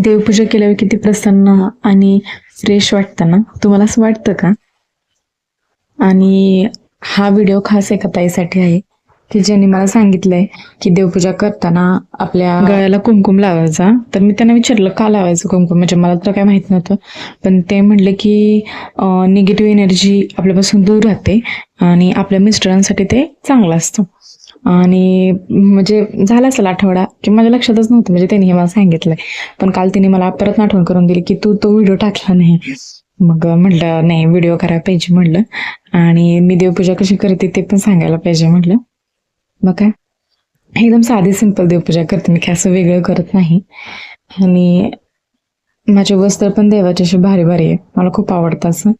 देवपूजा केल्यावर किती प्रसन्न आणि फ्रेश वाटतं ना, तुम्हाला असं वाटतं का? आणि हा व्हिडिओ खास एका ताईसाठी आहे की ज्यांनी मला सांगितलंय की देवपूजा करताना आपल्या गळ्याला कुंकुम लावायचा. तर मी त्यांना विचारलं का लावायचं कुंकुम, म्हणजे मला तर काय माहित नव्हतं. पण ते म्हणले की निगेटिव्ह एनर्जी आपल्यापासून दूर राहते आणि आपल्या मिस्टरांसाठी ते चांगलं असतं. आणि म्हणजे झाला असेल आठवडा की माझ्या लक्षातच नव्हतं, म्हणजे त्यांनी हे मला सांगितलंय. पण काल तिने मला परत आठवण करून दिली की तू तो व्हिडिओ टाकला नाही. मग म्हटलं नाही, व्हिडिओ करायला पाहिजे म्हटलं. आणि मी देवपूजा कशी करते ते पण सांगायला पाहिजे म्हटलं. मग काय, एकदम साधी सिंपल देवपूजा करते मी, काय असं वेगळं करत नाही. आणि माझे वस्त्र पण देवाचे असे भारी भारी आहे, मला खूप आवडतं असं.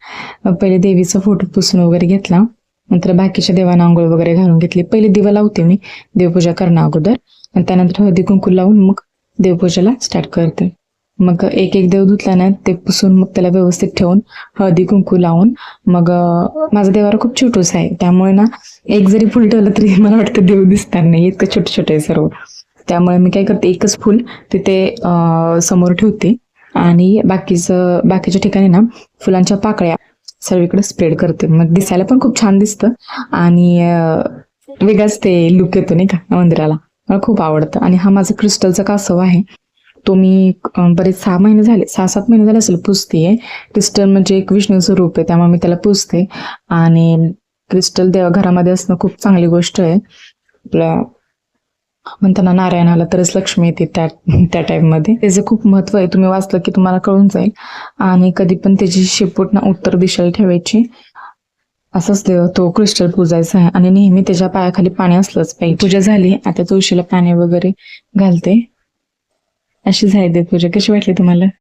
पहिले देवीचा फोटो पुसून वगैरे घेतला, नंतर बाकीच्या देवांना आंघोळ वगैरे घालून घेतली. पहिले दिवा लावते मी देवपूजा करणं अगोदर, आणि त्यानंतर हळदी कुंकू लावून मग देवपूजेला स्टार्ट करते. मग एक एक देव धुतला ना ते पुसून मग त्याला व्यवस्थित ठेवून हळदी कुंकू लावून मग माझा देवारा खूप छोटूसा आहे, त्यामुळे ना एक जरी फुल ठेवलं तरी मला वाटतं देव दिसणार नाही, इतकं छोटे छोटे आहे सर्व. त्यामुळे मी काय करते, एकच फुल तिथे समोर ठेवते आणि बाकीच्या ठिकाणी ना फुलांच्या पाकळ्या सर्वीकडे स्प्रेड करते. मग दिसायला पण खूप छान दिसतं आणि वेगळाच ते लुक येतो नाही का मंदिराला. मला खूप आवडतं. आणि हा माझा क्रिस्टलचा कासव आहे, तो मी बरेच 6 महिने झाले, 6-7 महिने झाले असेल पुजतेय. क्रिस्टल म्हणजे एक विष्णूचं रूप आहे, त्यामुळे मी त्याला पुजते. आणि क्रिस्टल घरामध्ये असणं खूप चांगली गोष्ट आहे. आपल्या म्हणताना नारायणाला तरच लक्ष्मी येते त्या टाईममध्ये. त्याचं खूप महत्व आहे, तुम्ही वाचलं की तुम्हाला कळून जाईल. आणि कधी पण त्याची शेपूट ना उत्तर दिशेला ठेवायची, असंच तो क्रिस्टल पूजायचा आहे. आणि नेहमी त्याच्या पायाखाली पाणी असलंच पाहिजे. पूजा झाली, आता तुळशीला पाणी वगैरे घालते. अशी झाली देवपूजा. कशी वाटली तुम्हाला?